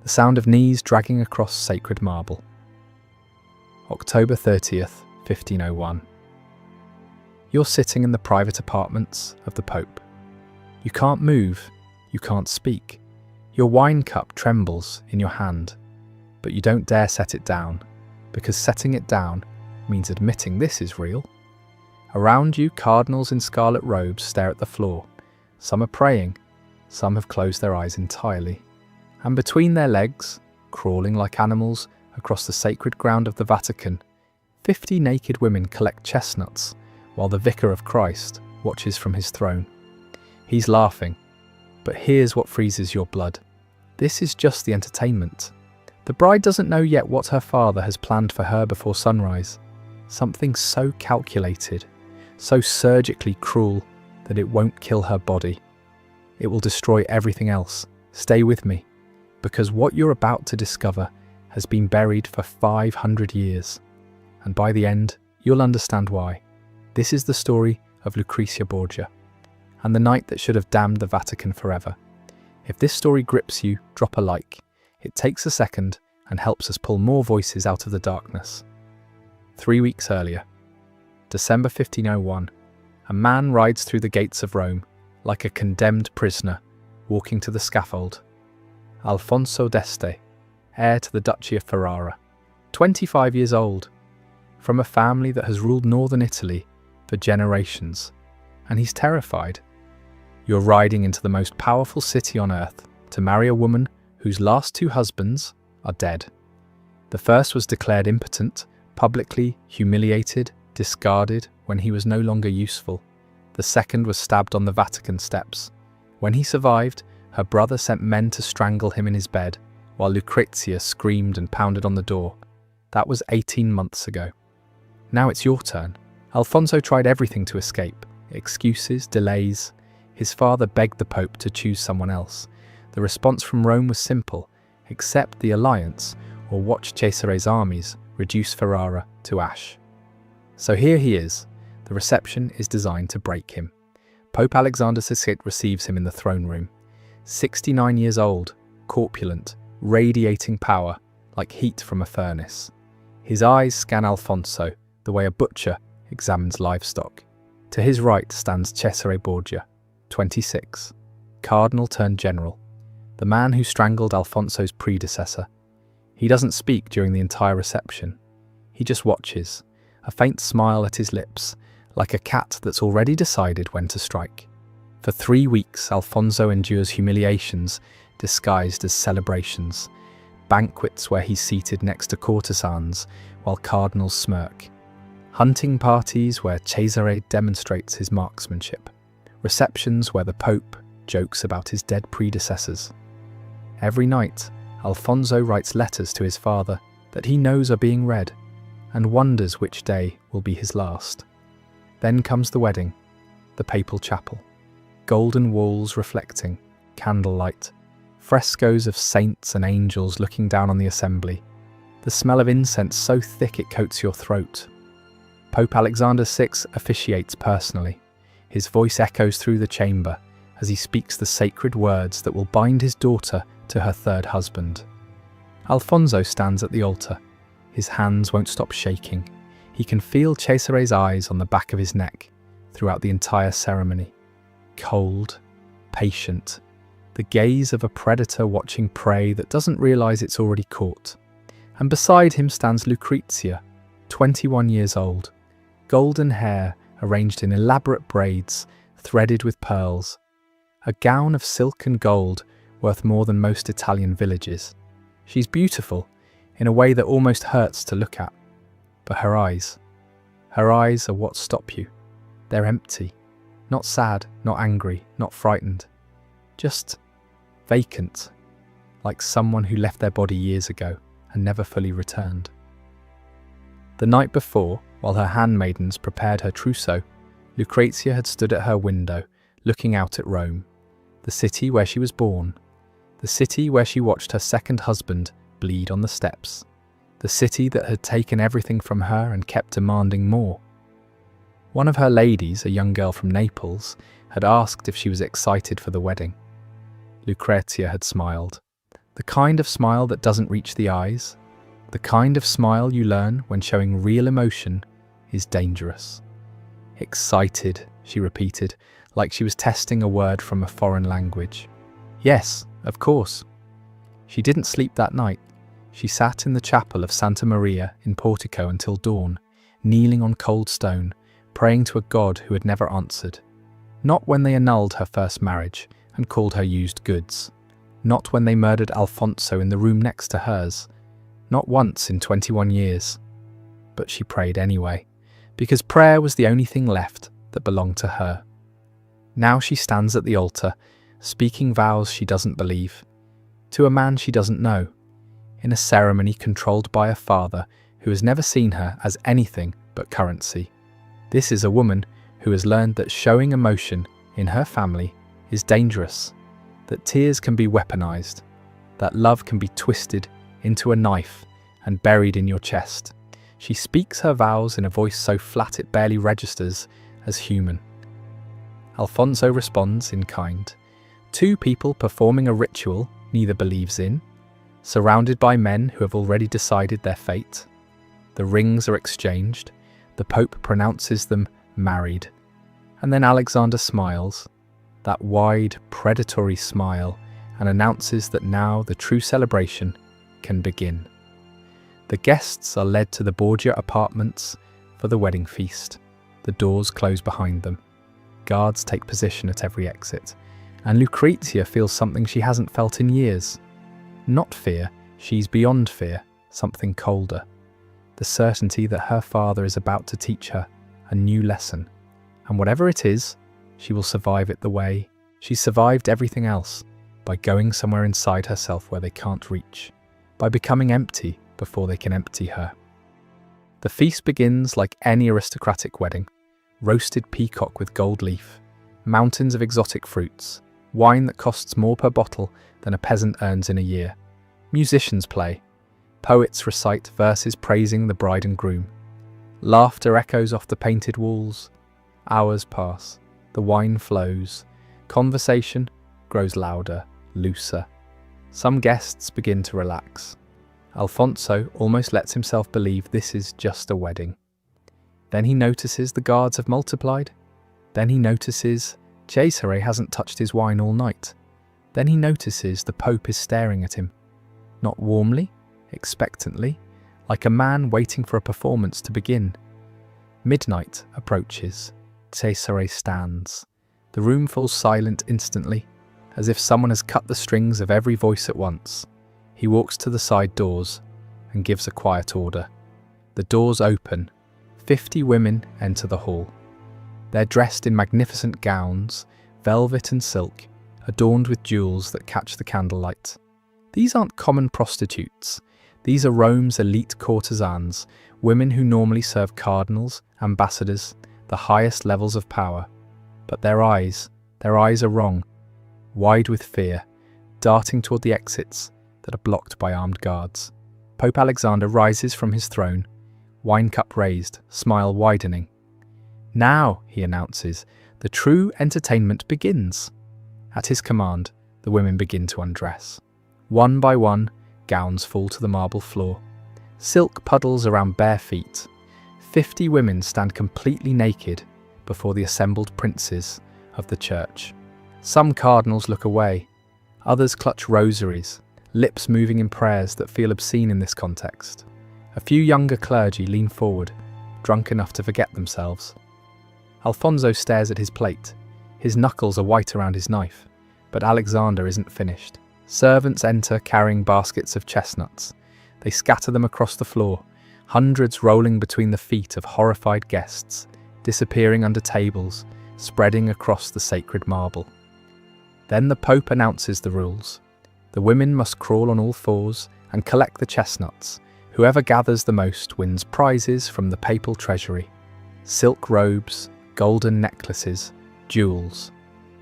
the sound of knees dragging across sacred marble. October 30th, 1501. You're sitting in the private apartments of the Pope. You can't move, you can't speak. Your wine cup trembles in your hand, but you don't dare set it down, because setting it down means admitting this is real. Around you, cardinals in scarlet robes stare at the floor. Some are praying, some have closed their eyes entirely. And between their legs, crawling like animals across the sacred ground of the Vatican, 50 naked women collect chestnuts while the Vicar of Christ watches from his throne. He's laughing, but here's what freezes your blood. This is just the entertainment. The bride doesn't know yet what her father has planned for her before sunrise. Something so calculated, so surgically cruel that it won't kill her body. It will destroy everything else. Stay with me, because what you're about to discover has been buried for 500 years. And by the end, you'll understand why. This is the story of Lucrezia Borgia, and the night that should have damned the Vatican forever. If this story grips you, drop a like. It takes a second and helps us pull more voices out of the darkness. 3 weeks earlier, December 1501, a man rides through the gates of Rome like a condemned prisoner walking to the scaffold. Alfonso d'Este, heir to the Duchy of Ferrara, 25 years old, from a family that has ruled northern Italy for generations, and he's terrified. You're riding into the most powerful city on earth to marry a woman whose last 2 husbands are dead. The first was declared impotent, publicly humiliated, discarded when he was no longer useful. The second was stabbed on the Vatican steps. When he survived, her brother sent men to strangle him in his bed, while Lucrezia screamed and pounded on the door. That was 18 months ago. Now it's your turn. Alfonso tried everything to escape. Excuses, delays. His father begged the Pope to choose someone else. The response from Rome was simple: accept the alliance or watch Cesare's armies reduce Ferrara to ash. So here he is. The reception is designed to break him. Pope Alexander VI receives him in the throne room. 69 years old, corpulent, radiating power, like heat from a furnace. His eyes scan Alfonso the way a butcher examines livestock. To his right stands Cesare Borgia, 26, cardinal turned general, the man who strangled Alfonso's predecessor. He doesn't speak during the entire reception. He just watches, a faint smile at his lips, like a cat that's already decided when to strike. For 3 weeks, Alfonso endures humiliations disguised as celebrations, banquets where he's seated next to courtesans while cardinals smirk, hunting parties where Cesare demonstrates his marksmanship, receptions where the Pope jokes about his dead predecessors. Every night, Alfonso writes letters to his father that he knows are being read, and wonders which day will be his last. Then comes the wedding, the papal chapel, golden walls reflecting, candlelight, frescoes of saints and angels looking down on the assembly, the smell of incense so thick it coats your throat. Pope Alexander VI officiates personally. His voice echoes through the chamber as he speaks the sacred words that will bind his daughter to her third husband. Alfonso stands at the altar. His hands won't stop shaking. He can feel Cesare's eyes on the back of his neck throughout the entire ceremony. Cold, patient, the gaze of a predator watching prey that doesn't realize it's already caught. And beside him stands Lucrezia, 21 years old, golden hair arranged in elaborate braids, threaded with pearls, a gown of silk and gold worth more than most Italian villages. She's beautiful in a way that almost hurts to look at. But her eyes are what stop you. They're empty, not sad, not angry, not frightened, just vacant, like someone who left their body years ago and never fully returned. The night before, while her handmaidens prepared her trousseau, Lucrezia had stood at her window, looking out at Rome, the city where she was born, the city where she watched her second husband bleed on the steps, the city that had taken everything from her and kept demanding more. One of her ladies, a young girl from Naples, had asked if she was excited for the wedding. Lucrezia had smiled. The kind of smile that doesn't reach the eyes, the kind of smile you learn when showing real emotion, is dangerous. Excited, she repeated, like she was testing a word from a foreign language. Yes, of course. She didn't sleep that night. She sat in the chapel of Santa Maria in Portico until dawn, kneeling on cold stone, praying to a God who had never answered. Not when they annulled her first marriage and called her used goods. Not when they murdered Alfonso in the room next to hers. Not once in 21 years. But she prayed anyway, because prayer was the only thing left that belonged to her. Now she stands at the altar, speaking vows she doesn't believe, to a man she doesn't know, in a ceremony controlled by a father who has never seen her as anything but currency. This is a woman who has learned that showing emotion in her family is dangerous, that tears can be weaponized, that love can be twisted into a knife and buried in your chest. She speaks her vows in a voice so flat it barely registers as human. Alfonso responds in kind. Two people performing a ritual neither believes in, surrounded by men who have already decided their fate. The rings are exchanged, the Pope pronounces them married, and then Alexander smiles, that wide, predatory smile, and announces that now the true celebration can begin. The guests are led to the Borgia apartments for the wedding feast. The doors close behind them. Guards take position at every exit, and Lucrezia feels something she hasn't felt in years. Not fear, she's beyond fear, something colder. The certainty that her father is about to teach her a new lesson, and whatever it is, she will survive it the way she survived everything else, by going somewhere inside herself where they can't reach, by becoming empty before they can empty her. The feast begins like any aristocratic wedding. Roasted peacock with gold leaf, mountains of exotic fruits, wine that costs more per bottle than a peasant earns in a year. Musicians play. Poets recite verses praising the bride and groom. Laughter echoes off the painted walls. Hours pass. The wine flows. Conversation grows louder, looser. Some guests begin to relax. Alfonso almost lets himself believe this is just a wedding. Then he notices the guards have multiplied. Then he notices Cesare hasn't touched his wine all night. Then he notices the Pope is staring at him. Not warmly, expectantly, like a man waiting for a performance to begin. Midnight approaches. Cesare stands. The room falls silent instantly, as if someone has cut the strings of every voice at once. He walks to the side doors and gives a quiet order. The doors open. 50 women enter the hall. They're dressed in magnificent gowns, velvet and silk, adorned with jewels that catch the candlelight. These aren't common prostitutes. These are Rome's elite courtesans, women who normally serve cardinals, ambassadors, the highest levels of power. But their eyes are wrong, wide with fear, darting toward the exits that are blocked by armed guards. Pope Alexander rises from his throne, wine cup raised, smile widening. Now, he announces, the true entertainment begins. At his command, the women begin to undress. One by one, gowns fall to the marble floor. Silk puddles around bare feet. 50 women stand completely naked before the assembled princes of the church. Some cardinals look away. Others clutch rosaries, lips moving in prayers that feel obscene in this context. A few younger clergy lean forward, drunk enough to forget themselves. Alfonso stares at his plate. His knuckles are white around his knife, but Alexander isn't finished. Servants enter carrying baskets of chestnuts. They scatter them across the floor, hundreds rolling between the feet of horrified guests, disappearing under tables, spreading across the sacred marble. Then the Pope announces the rules. The women must crawl on all fours and collect the chestnuts. Whoever gathers the most wins prizes from the papal treasury. Silk robes, golden necklaces, jewels.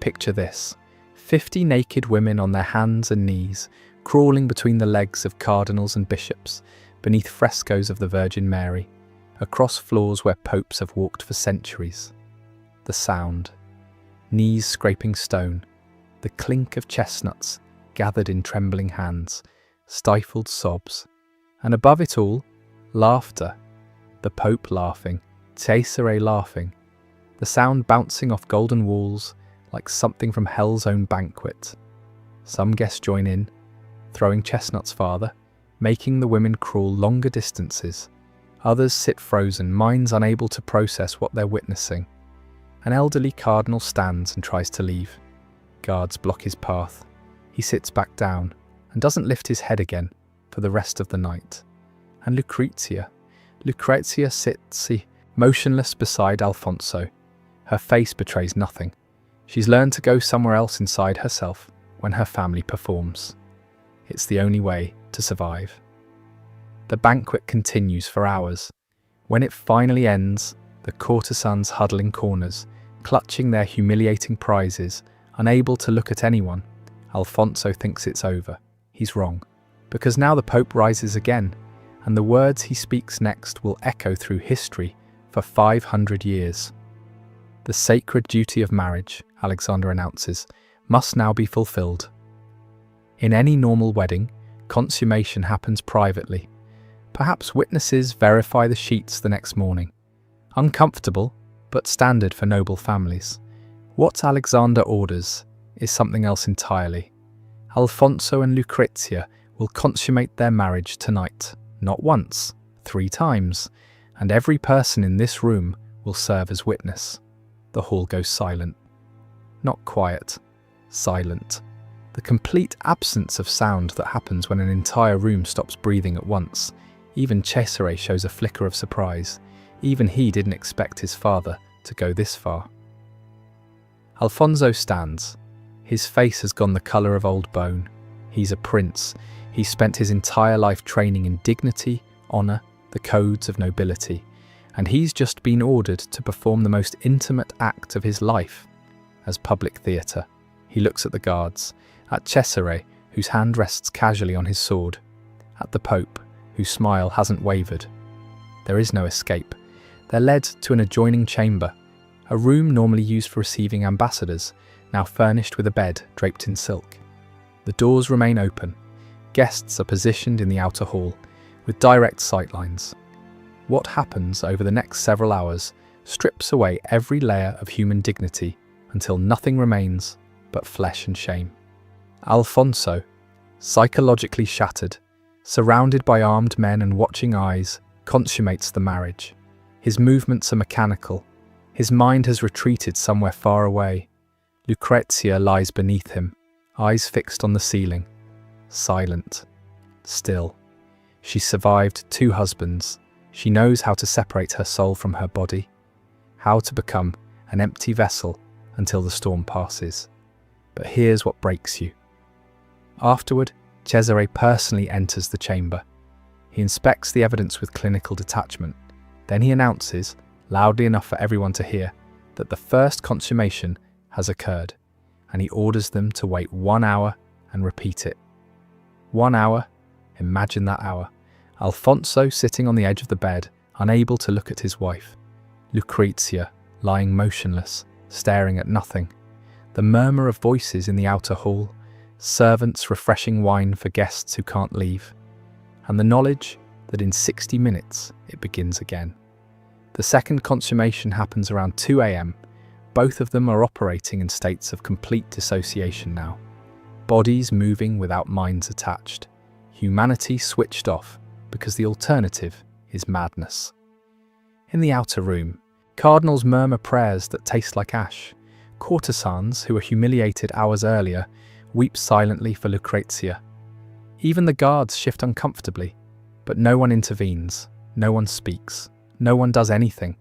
Picture this: 50 naked women on their hands and knees, crawling between the legs of cardinals and bishops, beneath frescoes of the Virgin Mary, across floors where popes have walked for centuries. The sound, knees scraping stone, the clink of chestnuts, gathered in trembling hands, stifled sobs, and above it all, laughter. The Pope laughing, Cesare laughing, the sound bouncing off golden walls like something from hell's own banquet. Some guests join in, throwing chestnuts farther, making the women crawl longer distances. Others sit frozen, minds unable to process what they're witnessing. An elderly cardinal stands and tries to leave. Guards block his path. He sits back down and doesn't lift his head again for the rest of the night. And Lucrezia sits motionless beside Alfonso. Her face betrays nothing. She's learned to go somewhere else inside herself when her family performs. It's the only way to survive. The banquet continues for hours. When it finally ends, the courtesans huddle in corners, clutching their humiliating prizes, unable to look at anyone. Alfonso thinks it's over. He's wrong, because now the Pope rises again, and the words he speaks next will echo through history for 500 years. The sacred duty of marriage, Alexander announces, must now be fulfilled. In any normal wedding, consummation happens privately. Perhaps witnesses verify the sheets the next morning. Uncomfortable, but standard for noble families. What Alexander orders is something else entirely. Alfonso and Lucrezia will consummate their marriage tonight, not once, 3 times, and every person in this room will serve as witness. The hall goes silent. Not quiet, silent. The complete absence of sound that happens when an entire room stops breathing at once. Even Cesare shows a flicker of surprise. Even he didn't expect his father to go this far. Alfonso stands. His face has gone the colour of old bone. He's a prince. He's spent his entire life training in dignity, honour, the codes of nobility. And he's just been ordered to perform the most intimate act of his life as public theatre. He looks at the guards, at Cesare, whose hand rests casually on his sword, at the Pope, whose smile hasn't wavered. There is no escape. They're led to an adjoining chamber, a room normally used for receiving ambassadors, now furnished with a bed draped in silk. The doors remain open. Guests are positioned in the outer hall, with direct sightlines. What happens over the next several hours strips away every layer of human dignity until nothing remains but flesh and shame. Alfonso, psychologically shattered, surrounded by armed men and watching eyes, consummates the marriage. His movements are mechanical. His mind has retreated somewhere far away. Lucrezia lies beneath him, eyes fixed on the ceiling, silent, still. She survived 2 husbands. She knows how to separate her soul from her body, how to become an empty vessel until the storm passes. But here's what breaks you. Afterward, Cesare personally enters the chamber. He inspects the evidence with clinical detachment. Then he announces, loudly enough for everyone to hear, that the first consummation has occurred, and he orders them to wait 1 hour and repeat it. 1 hour, imagine that hour. Alfonso sitting on the edge of the bed, unable to look at his wife. Lucrezia lying motionless, staring at nothing. The murmur of voices in the outer hall, servants refreshing wine for guests who can't leave, and the knowledge that in 60 minutes it begins again. The second consummation happens around 2 a.m. Both of them are operating in states of complete dissociation now. Bodies moving without minds attached. Humanity switched off because the alternative is madness. In the outer room, cardinals murmur prayers that taste like ash. Courtesans, who were humiliated hours earlier, weep silently for Lucrezia. Even the guards shift uncomfortably, but no one intervenes, no one speaks, no one does anything,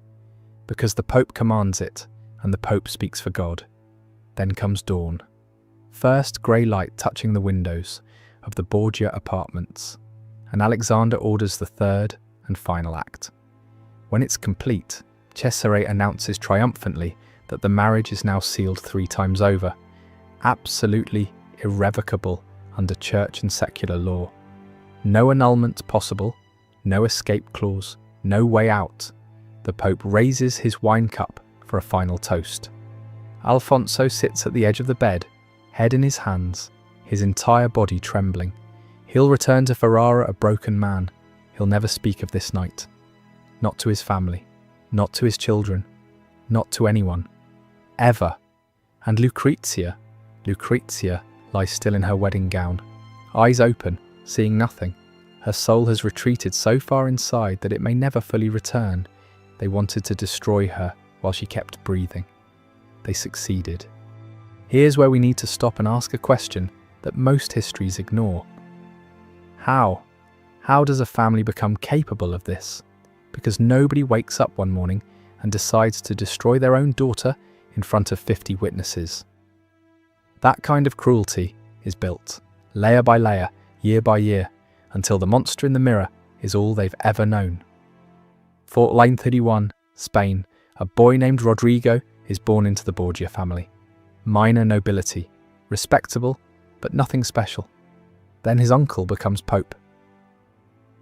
because the Pope commands it, and the Pope speaks for God. Then comes dawn. First grey light touching the windows of the Borgia apartments, and Alexander orders the third and final act. When it's complete, Cesare announces triumphantly that the marriage is now sealed 3 times over, absolutely irrevocable under church and secular law. No annulment possible, no escape clause, no way out. The Pope raises his wine cup for a final toast. Alfonso sits at the edge of the bed, head in his hands, his entire body trembling. He'll return to Ferrara a broken man. He'll never speak of this night. Not to his family, not to his children, not to anyone. Ever. And Lucrezia lies still in her wedding gown, eyes open, seeing nothing. Her soul has retreated so far inside that it may never fully return. They wanted to destroy her while she kept breathing. They succeeded. Here's where we need to stop and ask a question that most histories ignore. How? How does a family become capable of this? Because nobody wakes up one morning and decides to destroy their own daughter in front of 50 witnesses. That kind of cruelty is built, layer by layer, year by year, until the monster in the mirror is all they've ever known. Fort Line 31, Spain, a boy named Rodrigo is born into the Borgia family. Minor nobility, respectable, but nothing special. Then his uncle becomes Pope.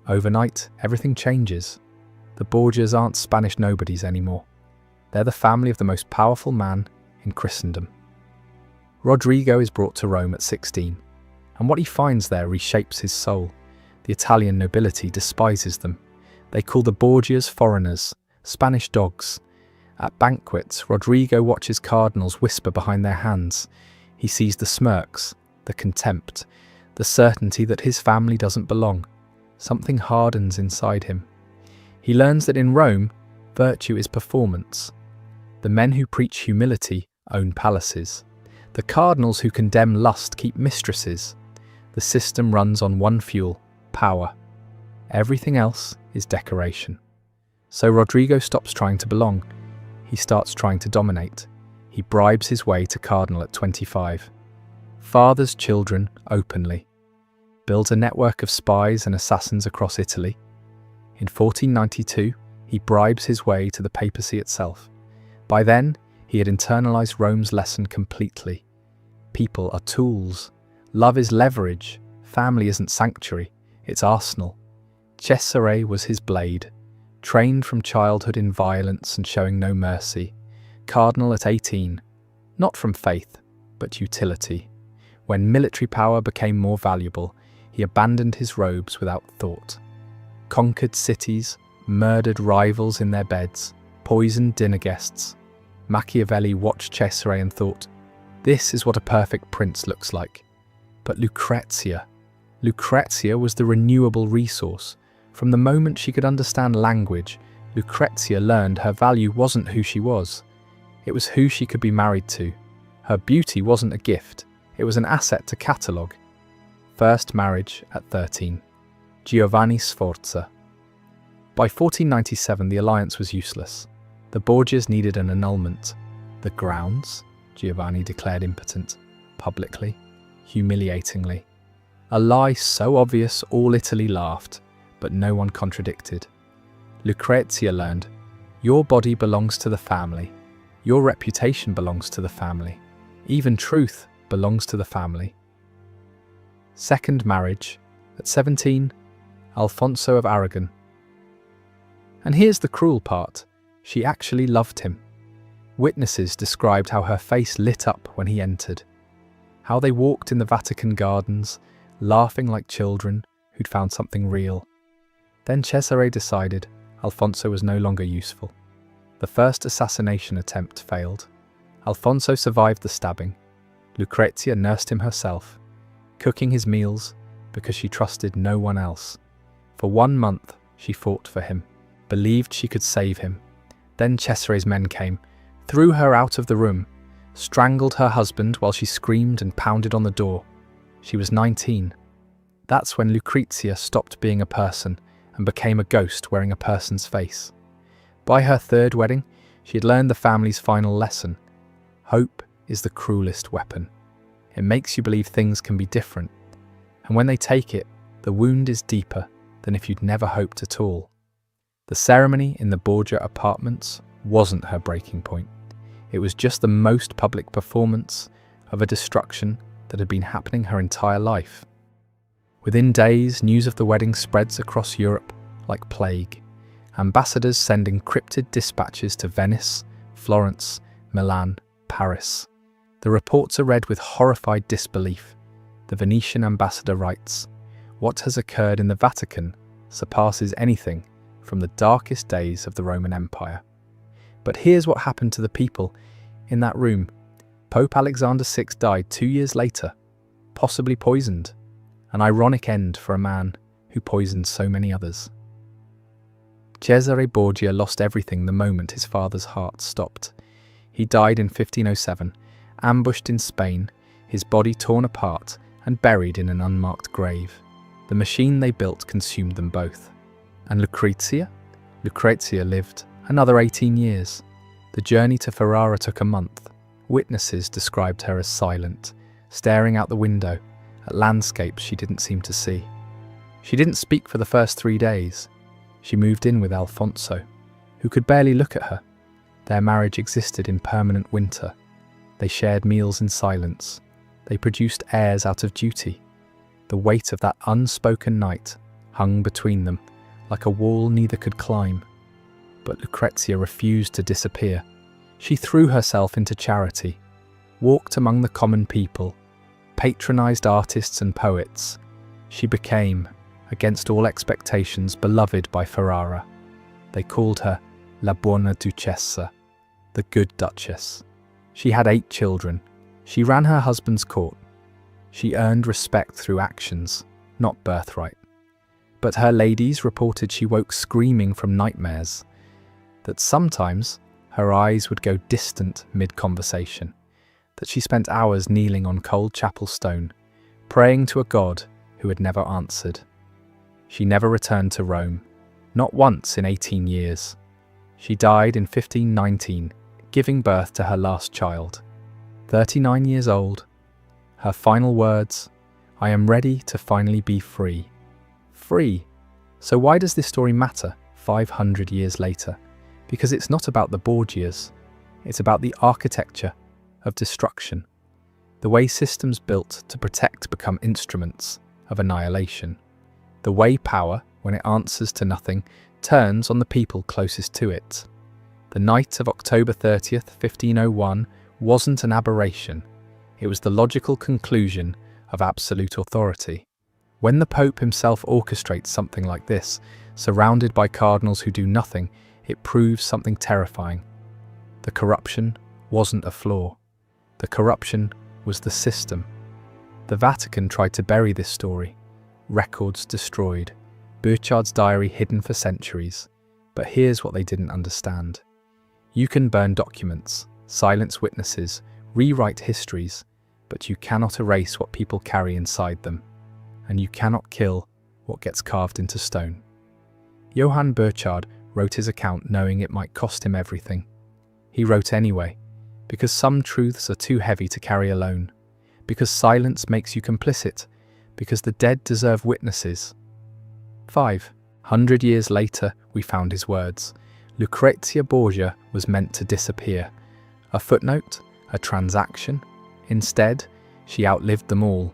Overnight, everything changes. The Borgias aren't Spanish nobodies anymore. They're the family of the most powerful man in Christendom. Rodrigo is brought to Rome at 16, and what he finds there reshapes his soul. The Italian nobility despises them. They call the Borgias foreigners, Spanish dogs. At banquets, Rodrigo watches cardinals whisper behind their hands. He sees the smirks, the contempt, the certainty that his family doesn't belong. Something hardens inside him. He learns that in Rome, virtue is performance. The men who preach humility own palaces. The cardinals who condemn lust keep mistresses. The system runs on one fuel, power. Everything else is decoration. So Rodrigo stops trying to belong. He starts trying to dominate. He bribes his way to cardinal at 25. Fathers children openly. Builds a network of spies and assassins across Italy. In 1492, he bribes his way to the papacy itself. By then, he had internalized Rome's lesson completely. People are tools. Love is leverage. Family isn't sanctuary, it's arsenal. Cesare was his blade. Trained from childhood in violence and showing no mercy. Cardinal at 18. Not from faith, but utility. When military power became more valuable, he abandoned his robes without thought. Conquered cities, murdered rivals in their beds, poisoned dinner guests. Machiavelli watched Cesare and thought, this is what a perfect prince looks like. But Lucrezia was the renewable resource. From the moment she could understand language, Lucrezia learned her value wasn't who she was. It was who she could be married to. Her beauty wasn't a gift, it was an asset to catalogue. First marriage at 13. Giovanni Sforza. By 1497, the alliance was useless. The Borgias needed an annulment. The grounds? Giovanni declared impotent, publicly, humiliatingly. A lie so obvious all Italy laughed, but no one contradicted. Lucrezia learned, your body belongs to the family. Your reputation belongs to the family. Even truth belongs to the family. Second marriage, at 17, Alfonso of Aragon. And here's the cruel part, she actually loved him. Witnesses described how her face lit up when he entered, how they walked in the Vatican gardens, laughing like children who'd found something real. Then Cesare decided Alfonso was no longer useful. The first assassination attempt failed. Alfonso survived the stabbing. Lucrezia nursed him herself, cooking his meals because she trusted no one else. For 1 month, she fought for him, believed she could save him. Then Cesare's men came, threw her out of the room, strangled her husband while she screamed and pounded on the door. She was 19. That's when Lucrezia stopped being a person and became a ghost wearing a person's face. By her third wedding, she had learned the family's final lesson. Hope is the cruelest weapon. It makes you believe things can be different. And when they take it, the wound is deeper than if you'd never hoped at all. The ceremony in the Borgia apartments wasn't her breaking point. It was just the most public performance of a destruction that had been happening her entire life. Within days, news of the wedding spreads across Europe like plague. Ambassadors send encrypted dispatches to Venice, Florence, Milan, Paris. The reports are read with horrified disbelief. The Venetian ambassador writes, "What has occurred in the Vatican surpasses anything from the darkest days of the Roman Empire." But here's what happened to the people in that room. Pope Alexander VI died 2 years later, possibly poisoned. An ironic end for a man who poisoned so many others. Cesare Borgia lost everything the moment his father's heart stopped. He died in 1507, ambushed in Spain, his body torn apart and buried in an unmarked grave. The machine they built consumed them both. And Lucrezia? Lucrezia lived another 18 years. The journey to Ferrara took a month. Witnesses described her as silent, staring out the window at landscapes she didn't seem to see. She didn't speak for the first 3 days. She moved in with Alfonso, who could barely look at her. Their marriage existed in permanent winter. They shared meals in silence. They produced heirs out of duty. The weight of that unspoken night hung between them like a wall neither could climb. But Lucrezia refused to disappear. She threw herself into charity, walked among the common people, patronized artists and poets. She became, against all expectations, beloved by Ferrara. They called her La Buona Duchessa, the Good Duchess. She had 8 children. She ran her husband's court. She earned respect through actions, not birthright. But her ladies reported she woke screaming from nightmares, that sometimes her eyes would go distant mid-conversation, that she spent hours kneeling on cold chapel stone, praying to a god who had never answered. She never returned to Rome, not once in 18 years. She died in 1519, giving birth to her last child. 39 years old. Her final words, "I am ready to finally be free." Free. So why does this story matter 500 years later? Because it's not about the Borgias. It's about the architecture of destruction. The way systems built to protect become instruments of annihilation. The way power, when it answers to nothing, turns on the people closest to it. The night of October 30th, 1501 wasn't an aberration. It was the logical conclusion of absolute authority. When the Pope himself orchestrates something like this, surrounded by cardinals who do nothing, it proves something terrifying. The corruption wasn't a flaw. The corruption was the system. The Vatican tried to bury this story. Records destroyed. Burchard's diary hidden for centuries. But here's what they didn't understand. You can burn documents, silence witnesses, rewrite histories, but you cannot erase what people carry inside them. And you cannot kill what gets carved into stone. Johann Burchard wrote his account knowing it might cost him everything. He wrote anyway, because some truths are too heavy to carry alone, because silence makes you complicit, because the dead deserve witnesses. 500 years later, we found his words. Lucrezia Borgia was meant to disappear. A footnote, a transaction. Instead, she outlived them all.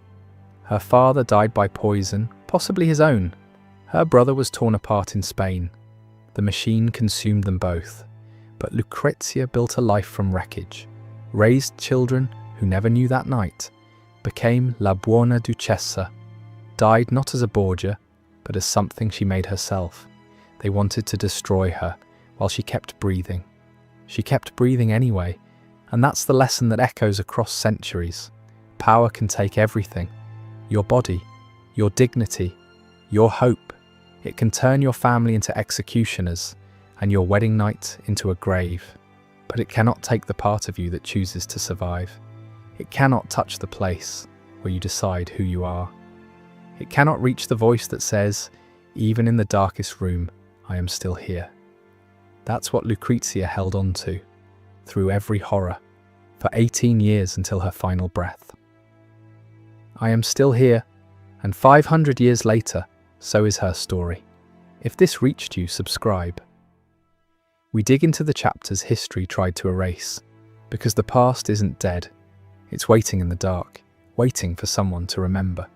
Her father died by poison, possibly his own. Her brother was torn apart in Spain. The machine consumed them both. But Lucrezia built a life from wreckage, raised children who never knew that night, became La Buona Duchessa, died not as a Borgia, but as something she made herself. They wanted to destroy her, while she kept breathing. She kept breathing anyway, and that's the lesson that echoes across centuries. Power can take everything. Your body, your dignity, your hope. It can turn your family into executioners, and your wedding night into a grave. But it cannot take the part of you that chooses to survive. It cannot touch the place where you decide who you are. It cannot reach the voice that says, even in the darkest room, I am still here. That's what Lucrezia held on to, through every horror, for 18 years until her final breath. I am still here, and 500 years later, so is her story. If this reached you, subscribe. We dig into the chapters history tried to erase, because the past isn't dead. It's waiting in the dark, waiting for someone to remember.